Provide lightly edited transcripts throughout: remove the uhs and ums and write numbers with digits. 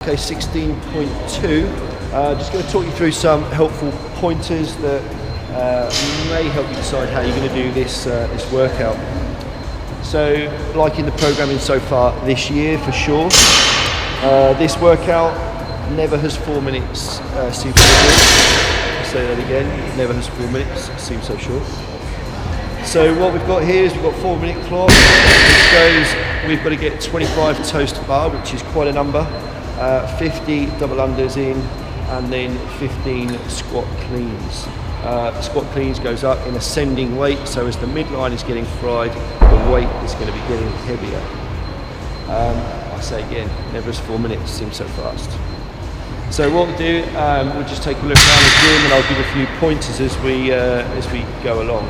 Okay, 16.2. Just going to talk you through some helpful pointers that may help you decide how you're going to do this workout. So, like in the programming so far this year, for sure, this workout never has 4 minutes seemed so short. I'll say that again, never has 4 minutes, seems so short. So what we've got here is we've got 4 minute clock, which goes, we've got to get 25 toes to bar, which is quite a number, 50 double unders in, and then 15 squat cleans. The squat cleans goes up in ascending weight, so as the midline is getting fried, the weight is going to be getting heavier. I say again, never as 4 minutes, seems so fast. So what we'll do, we'll just take a look around the gym and I'll give a few pointers as we go along.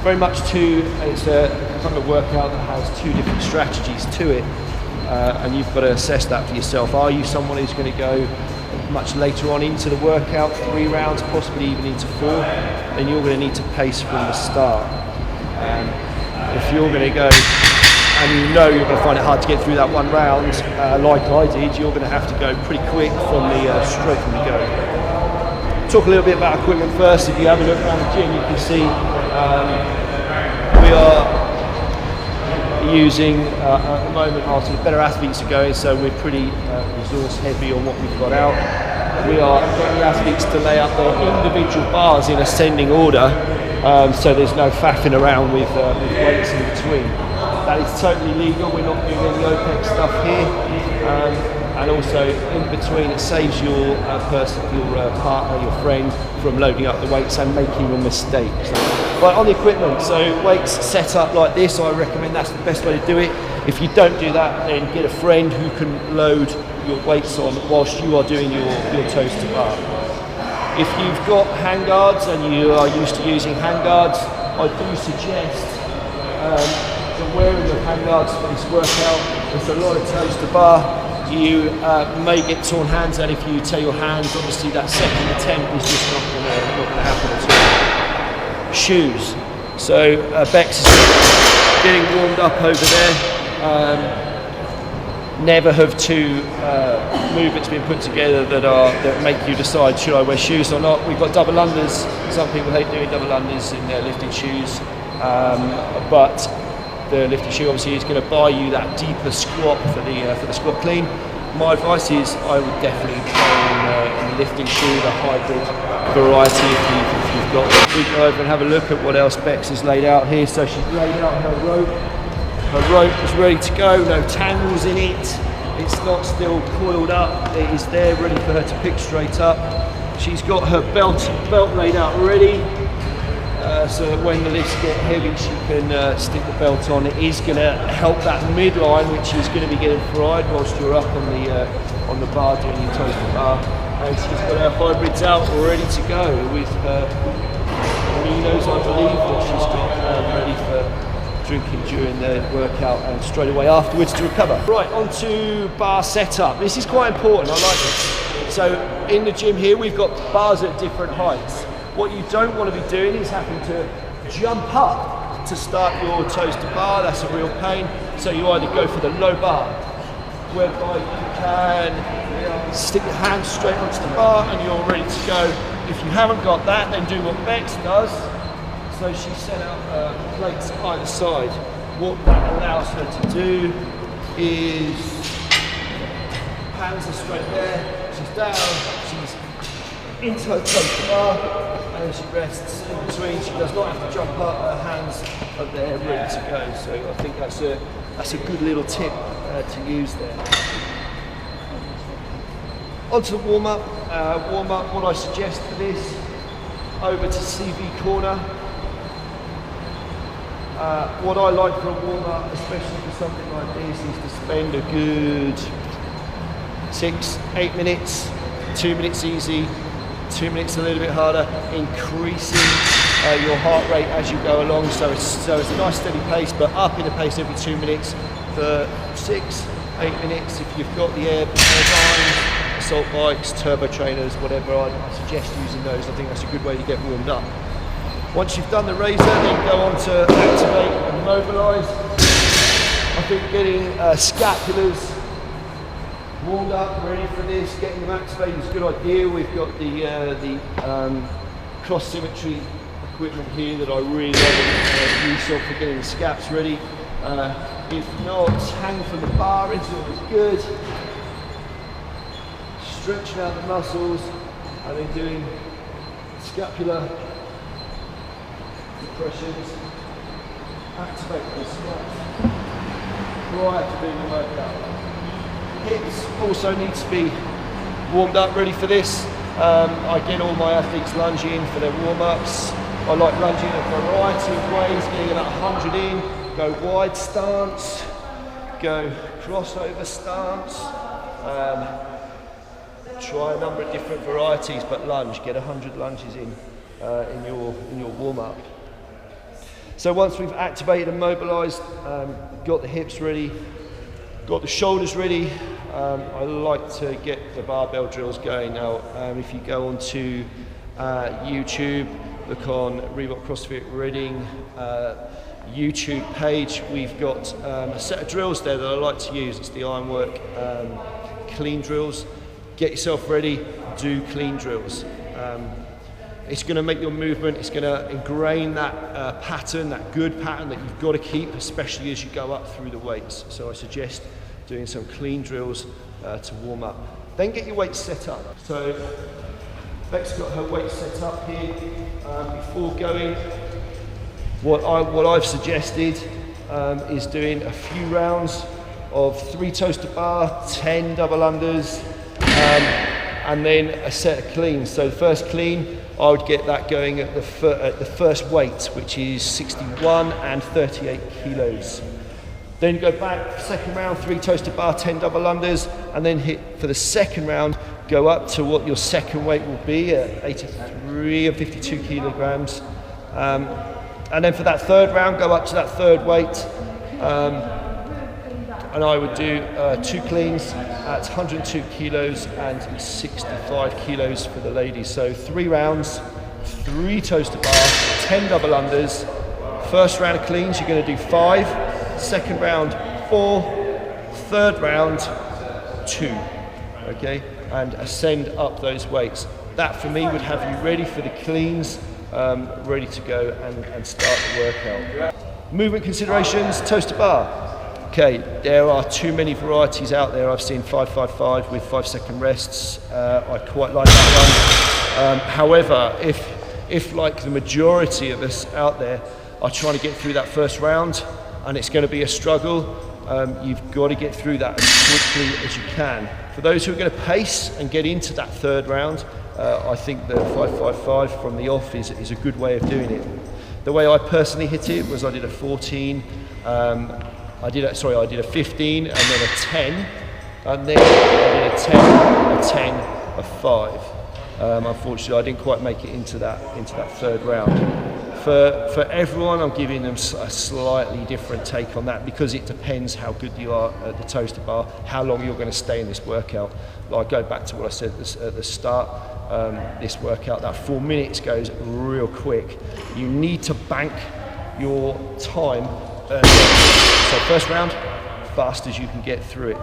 Very much it's a kind of workout that has two different strategies to it, and you've got to assess that for yourself. Are you someone who's going to go much later on into the workout, 3 rounds, possibly even into 4, then you're going to need to pace from the start. If you're going to go and you know you're going to find it hard to get through that 1 round, like I did, you're going to have to go pretty quick from the straight from the go. Talk a little bit about equipment first. If you have a look around the gym, you can see we are using at the moment our sort of better athletes are going, so we're pretty resource heavy on what we've got out. We are getting the athletes to lay up their individual bars in ascending order, so there's no faffing around with weights in between. That is totally legal. We're not doing any OPEX stuff here, and also in between it saves your partner, your friend, from loading up the weights and making a mistake. But on the equipment, so weights set up like this, I recommend that's the best way to do it. If you don't do that, then get a friend who can load your weights on whilst you are doing your toes to bar. If you've got handguards and you are used to using handguards, I do suggest wearing your handguards for this workout. There's a lot of toes to bar. You may get torn hands, and if you tear your hands, obviously that second attempt is just not going to happen at all. Shoes. So Bex is getting warmed up over there. Never have 2 movements been put together that make you decide, should I wear shoes or not. We've got double unders. Some people hate doing double unders in their lifting shoes, but the lifting shoe obviously is going to buy you that deeper squat for the squat clean. My advice is I would definitely go in the lifting shoe, the hybrid variety if you've got one. We go over and have a look at what else Bex has laid out here. So she's laid out her rope. Her rope is ready to go, no tangles in it. It's not still coiled up. It is there ready for her to pick straight up. She's got her belt laid out ready. So that when the lifts get heavy, she can stick the belt on. It is going to help that midline, which is going to be getting fried whilst you're up on the bar doing your toes to bar. And she's got her hybrids out ready to go with her aminos, I believe, that she's got ready for drinking during the workout and straight away afterwards to recover. Right, on to bar setup. This is quite important, I like this. So in the gym here, we've got bars at different heights. What you don't want to be doing is having to jump up to start your toes to bar. That's a real pain. So you either go for the low bar, whereby you can stick your hands straight onto the bar and you're ready to go. If you haven't got that, then do what Bex does. So she set out plates either side. What that allows her to do is hands are straight there, she's down, she's into her toes to bar, and she rests in between. She does not have to jump up, her hands are there ready to go. So I think that's a good little tip to use there. On to the warm-up. What I suggest for this, over to CV corner. What I like for a warm-up, especially for something like this, is to spend a good 6-8 minutes, 2 minutes easy, 2 minutes a little bit harder, increasing your heart rate as you go along. So it's a nice steady pace, but up in the pace every 2 minutes for 6-8 minutes. If you've got the air assault bikes, turbo trainers, whatever, I suggest using those. I think that's a good way to get warmed up. Once you've done the razor, then go on to activate and mobilise. I think getting scapulars warmed up, ready for this, getting them activated is a good idea. We've got the cross symmetry equipment here that I really love use of for getting the scaps ready. If not, hang from the bar is always good. Stretching out the muscles and then doing scapular depressions. Activate the squats prior to doing the workout. Hips also need to be warmed up, ready for this. I get all my athletes lunging for their warm-ups. I like lunging a variety of ways, getting about 100 in, go wide stance, go crossover stance, try a number of different varieties, but lunge, get 100 lunges in your warm-up. So once we've activated and mobilised, got the hips ready, got the shoulders ready, I like to get the barbell drills going. Now, if you go onto YouTube, look on Reebok CrossFit Reading YouTube page, we've got a set of drills there that I like to use. It's the Ironwork clean drills. Get yourself ready, do clean drills. It's going to make your movement, it's going to ingrain that pattern, that good pattern that you've got to keep, especially as you go up through the weights. So I suggest doing some clean drills to warm up. Then get your weights set up. So Beck's got her weights set up here. Before going, what I've suggested is doing a few rounds of 3 toes to bar, 10 double unders, and then a set of cleans. So the first clean, I would get that going at the first weight, which is 61 and 38 kilos. Then go back, second round, 3 toes to bar, 10 double unders, and then hit for the second round, go up to what your second weight will be at 83 and 52 kilograms. And then for that third round, go up to that third weight. And I would do 2 cleans at 102 kilos and 65 kilos for the ladies. So 3 rounds, 3 toes to bar, 10 double unders. First round of cleans, you're going to do 5. Second round, 4. Third round, 2. Okay, and ascend up those weights. That for me would have you ready for the cleans, ready to go and start the workout. Movement considerations, toes to bar. Okay, there are too many varieties out there. I've seen 5-5-5 with 5-second rests. I quite like that one. However, if like the majority of us out there are trying to get through that first round and it's going to be a struggle, you've got to get through that as quickly as you can. For those who are going to pace and get into that third round, I think the 5-5-5 from the off is a good way of doing it. The way I personally hit it was I did a 14, I did a 15 and then a 10, and then I did a 10, a 5. Unfortunately, I didn't quite make it into that third round. For everyone, I'm giving them a slightly different take on that because it depends how good you are at the toes to bar, how long you're going to stay in this workout. Like, I go back to what I said at the start. This workout, that 4 minutes goes real quick. You need to bank your time early. So first round, fast as you can get through it.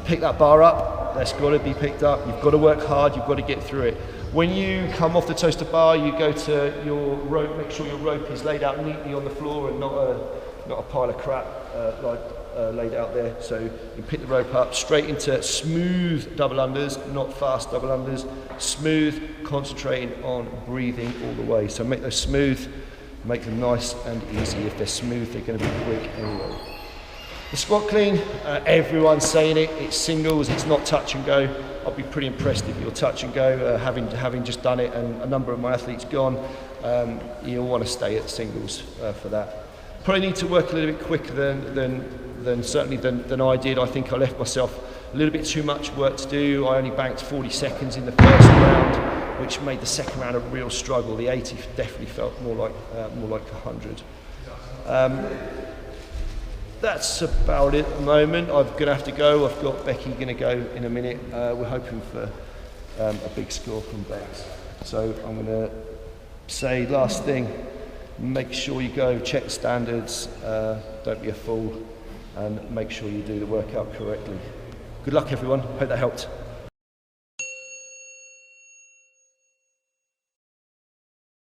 Pick that bar up, that's got to be picked up. You've got to work hard, you've got to get through it. When you come off the toes to bar, you go to your rope, make sure your rope is laid out neatly on the floor and not a pile of crap laid out there. So you pick the rope up straight into smooth double unders, not fast double unders. Smooth, concentrating on breathing all the way. So make those smooth, make them nice and easy. If they're smooth, they're going to be quick anyway. The squat clean, everyone's saying it, it's singles, it's not touch and go. I'll be pretty impressed if you're touch and go, having just done it and a number of my athletes gone. You'll want to stay at singles for that. Probably need to work a little bit quicker than I did. I think I left myself a little bit too much work to do. I only banked 40 seconds in the first round, which made the second round a real struggle. The 80 definitely felt more like 100. That's about it at the moment. I'm going to have to go. I've got Becky going to go in a minute. We're hoping for a big score from Bex. So I'm going to say last thing, make sure you go, check standards, don't be a fool, and make sure you do the workout correctly. Good luck everyone, hope that helped.